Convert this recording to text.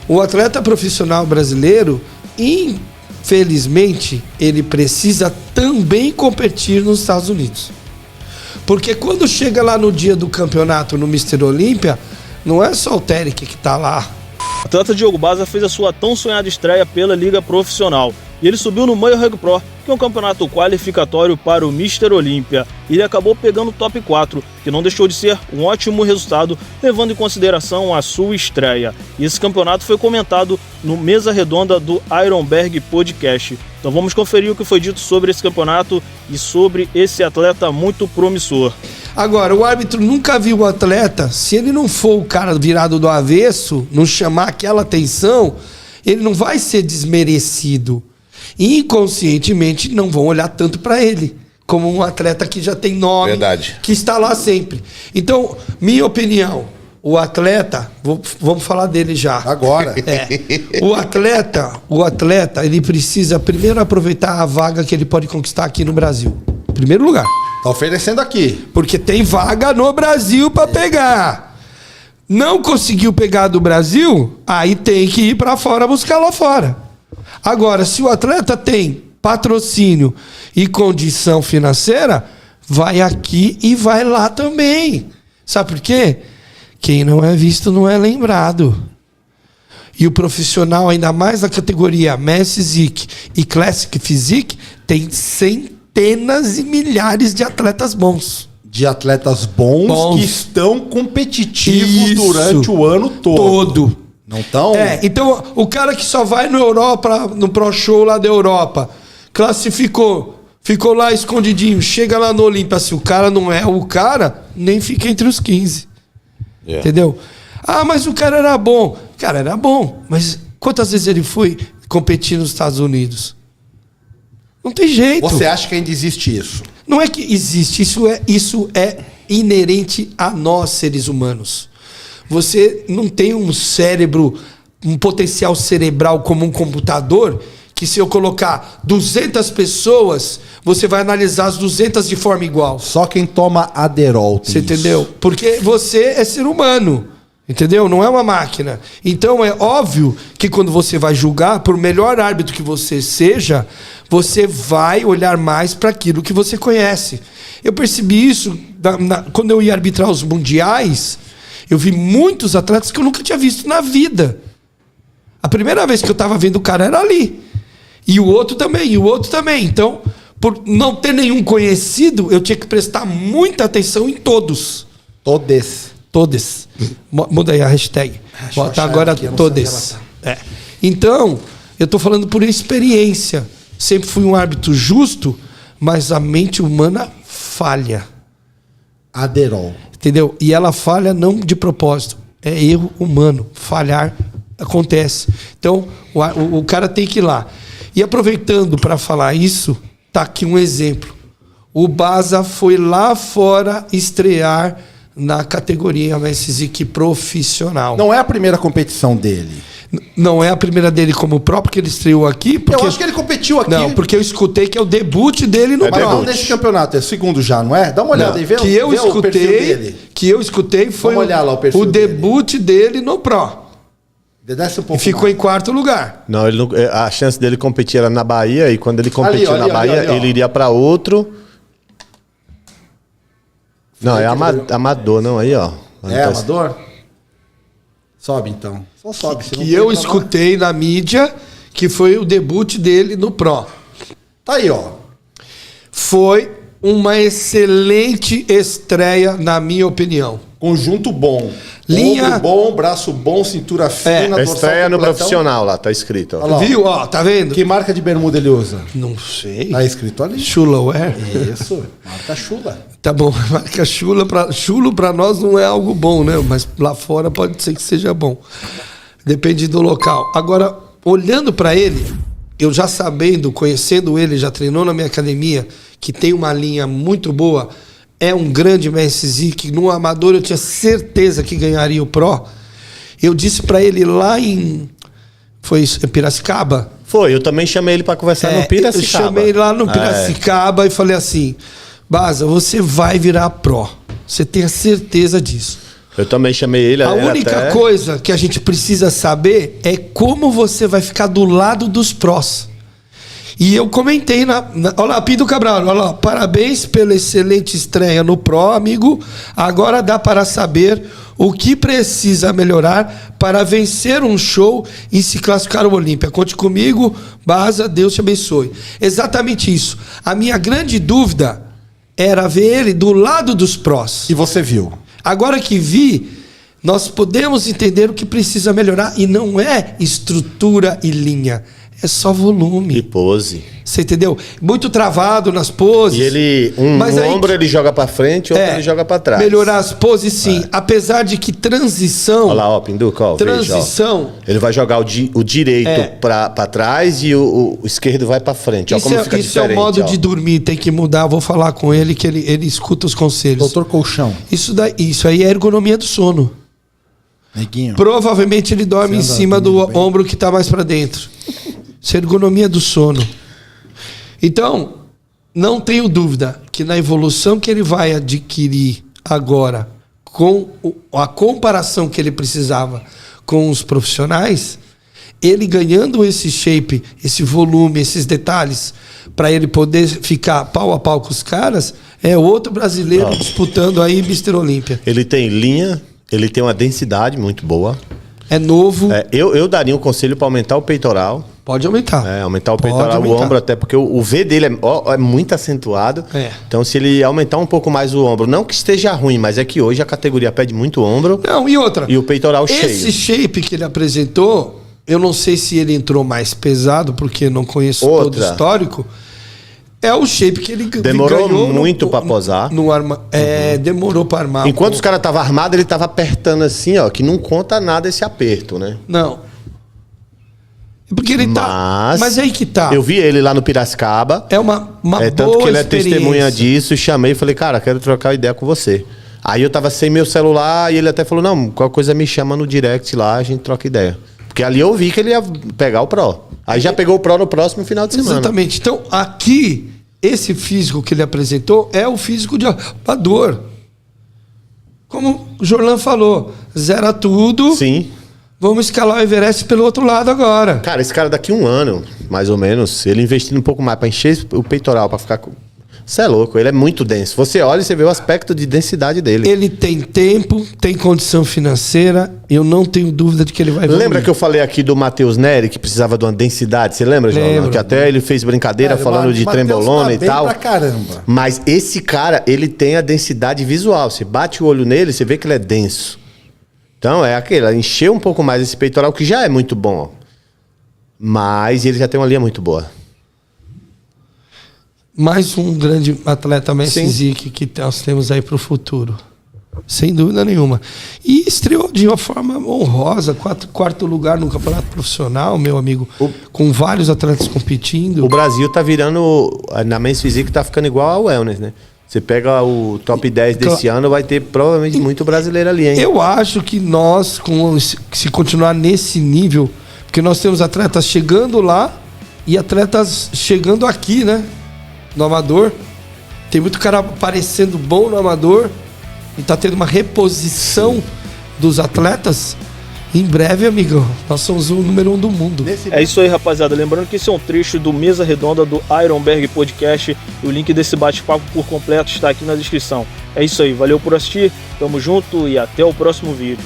O atleta profissional brasileiro, infelizmente, ele precisa também competir nos Estados Unidos. Porque quando chega lá no dia do campeonato no Mr. Olímpia, não é só o Terek que tá lá. O atleta Diogo Baza fez a sua tão sonhada estreia pela Liga Profissional. E ele subiu no Mayo Rug Pro, que é um campeonato qualificatório para o Mr. Olímpia. E ele acabou pegando o top 4, que não deixou de ser um ótimo resultado, levando em consideração a sua estreia. E esse campeonato foi comentado no Mesa Redonda do Ironberg Podcast. Então vamos conferir o que foi dito sobre esse campeonato e sobre esse atleta muito promissor. Agora, o árbitro nunca viu o atleta, se ele não for o cara virado do avesso, não chamar aquela atenção, ele não vai ser desmerecido. Inconscientemente não vão olhar tanto para ele, como um atleta que já tem nome, verdade, que está lá sempre. Então, minha opinião, o atleta, vamos falar dele já. Agora. O atleta, ele precisa primeiro aproveitar a vaga que ele pode conquistar aqui no Brasil. Em primeiro lugar. Tá oferecendo aqui. Porque tem vaga no Brasil para pegar. Não conseguiu pegar do Brasil, aí tem que ir para fora buscar lá fora. Agora, se o atleta tem patrocínio e condição financeira, vai aqui e vai lá também. Sabe por quê? Quem não é visto não é lembrado. E o profissional, ainda mais na categoria Mass Physique e Classic Physique, tem centenas e milhares de atletas bons. De atletas bons que estão competitivos durante o ano todo. Não estão? Então o cara que só vai no Europa, no Pro Show lá da Europa, classificou, ficou lá escondidinho, chega lá no Olímpia, se o cara não é o cara, nem fica entre os 15. Entendeu? Ah, mas o cara era bom. O cara era bom, mas quantas vezes ele foi competir nos Estados Unidos? Não tem jeito. Você acha que ainda existe isso? Não é que existe, isso é inerente a nós, seres humanos. Você não tem um cérebro, um potencial cerebral como um computador, que se eu colocar 200 pessoas, você vai analisar as 200 de forma igual. Só quem toma Adderall tem Você entendeu? Porque você é ser humano, entendeu? Não é uma máquina. Então é óbvio que quando você vai julgar, por melhor árbitro que você seja, você vai olhar mais para aquilo que você conhece. Eu percebi isso quando eu ia arbitrar os mundiais. Eu vi muitos atletas que eu nunca tinha visto na vida. A primeira vez que eu estava vendo o cara era ali. E o outro também, e o outro também. Então, por não ter nenhum conhecido, eu tinha que prestar muita atenção em todos. Todos. Muda aí a hashtag. Bota agora todos. Então, eu estou falando por experiência. Sempre fui um árbitro justo, mas a mente humana falha. Adderall. Entendeu? E ela falha não de propósito. É erro humano. Falhar acontece. Então, o cara tem que ir lá. E aproveitando para falar isso, tá aqui um exemplo. O Baza foi lá fora estrear na categoria Mass Physique profissional. Não é a primeira competição dele. Não é a primeira dele como pro, porque ele estreou aqui. Porque... Eu acho que ele competiu aqui. Não, porque eu escutei que é o debut dele no Mas não nesse campeonato, é o segundo já, não é? Dá uma olhada aí, vê o perfil dele. Que eu escutei foi o debut dele no Pro. Desce um pouco e ficou em quarto lugar. Não, ele não, a chance dele competir era na Bahia, e quando ele competiu na Bahia, ele iria para outro. Não, é amador, não, aí, ó. É amador? Sobe então. Só sobe. Que eu escutei na mídia que foi o debut dele no Pro. Tá aí, ó. Foi uma excelente estreia, na minha opinião. Conjunto bom. Linha ombro bom, braço bom, cintura fina, dorsal estreia no profissional lá, tá escrito. Ó. Viu? Ó, tá vendo? Que marca de bermuda ele usa? Não sei. Tá escrito ali. Chulaware? Isso, marca chula. Tá bom, marca chula. Chulo pra nós não é algo bom, né? Mas lá fora pode ser que seja bom. Depende do local. Agora, olhando pra ele, eu já sabendo, conhecendo ele, já treinou na minha academia, que tem uma linha muito boa, é um grande Mass Physique. No amador eu tinha certeza que ganharia o Pro. Eu disse pra ele lá em... Foi em Piracicaba? Foi, eu também chamei ele pra conversar no Piracicaba. Eu chamei lá no Piracicaba e falei assim: Baza, você vai virar Pro. Você tem a certeza disso. Eu também chamei ele. A única coisa que a gente precisa saber é como você vai ficar do lado dos prós. E eu comentei olha lá, Pinto Cabral, olha lá, parabéns pela excelente estreia no Pro, amigo. Agora dá para saber o que precisa melhorar para vencer um show e se classificar ao Olímpia. Conte comigo, Baza, Deus te abençoe. Exatamente isso. A minha grande dúvida era ver ele do lado dos prós. E você viu? Agora que vi, nós podemos entender o que precisa melhorar. E não é estrutura e linha. É só volume. E pose. Você entendeu? Muito travado nas poses. E ele, ombro ele joga pra frente, outro ele joga pra trás. Melhorar as poses, sim. Apesar de que transição... Olha lá, ó, Pinduca, ó. Transição... Veja, ó. Ele vai jogar o direito pra trás e o esquerdo vai pra frente. Ó, como fica isso é o modo de dormir, tem que mudar. Vou falar com ele que ele escuta os conselhos. Doutor Colchão. Isso aí é ergonomia do sono. Neguinho. Provavelmente ele dorme em cima do ombro que tá mais pra dentro. Isso é ergonomia do sono. Então, não tenho dúvida que na evolução que ele vai adquirir agora, com a comparação que ele precisava com os profissionais, ele ganhando esse shape, esse volume, esses detalhes, para ele poder ficar pau a pau com os caras, é outro brasileiro disputando aí Mr. Olímpia. Ele tem linha, ele tem uma densidade muito boa. É novo. Eu daria um conselho para aumentar o peitoral. Pode aumentar. Aumentar o peitoral, o ombro, até porque o V dele é muito acentuado. Então, se ele aumentar um pouco mais o ombro, não que esteja ruim, mas é que hoje a categoria pede muito ombro. Não, e outra. E o peitoral cheio. Esse shape que ele apresentou, eu não sei se ele entrou mais pesado, porque não conheço todo o histórico. É o shape que ele demorou muito para posar. Demorou para armar. Enquanto os caras estavam armados, ele estava apertando assim, ó, que não conta nada esse aperto, né? Não. Porque ele mas aí que tá. Eu vi ele lá no Piracicaba. É uma tanto que ele é testemunha disso. Chamei e falei, cara, quero trocar ideia com você. Aí eu tava sem meu celular e ele até falou, não, qualquer coisa me chama no direct lá, a gente troca ideia. Porque ali eu vi que ele ia pegar o Pro. Aí já pegou o Pro no próximo final de semana. Exatamente. Então, aqui, esse físico que ele apresentou é o físico de amador. Como o Jorlan falou, zera tudo. Sim. Vamos escalar o Everest pelo outro lado agora. Cara, esse cara daqui 1 ano, mais ou menos, ele investindo um pouco mais pra encher o peitoral, pra ficar... Você é louco, ele é muito denso. Você olha e você vê o aspecto de densidade dele. Ele tem tempo, tem condição financeira, eu não tenho dúvida de que ele vai evoluir. Lembra que eu falei aqui do Matheus Neri, que precisava de uma densidade? Você lembra, João? Que até ele fez brincadeira falando de trembolona e tal. Pra caramba. Mas esse cara, ele tem a densidade visual. Você bate o olho nele, você vê que ele é denso. Então, é aquele, encher um pouco mais esse peitoral, que já é muito bom. Mas ele já tem uma linha muito boa. Mais um grande atleta Messi Zic que nós temos aí para o futuro. Sem dúvida nenhuma. E estreou de uma forma honrosa, quarto lugar no campeonato profissional, meu amigo, com vários atletas competindo. O Brasil tá virando, na Men's Physique, tá ficando igual ao Wellness, né? Você pega o top 10 desse ano, vai ter provavelmente muito brasileiro ali, hein? Eu acho que nós, se continuar nesse nível, porque nós temos atletas chegando lá e atletas chegando aqui, né? No amador. Tem muito cara parecendo bom no amador e tá tendo uma reposição dos atletas. Em breve, amigo, nós somos o número 1 do mundo. É isso aí, rapaziada. Lembrando que esse é um trecho do Mesa Redonda do Ironberg Podcast. O link desse bate-papo por completo está aqui na descrição. É isso aí, valeu por assistir, tamo junto e até o próximo vídeo.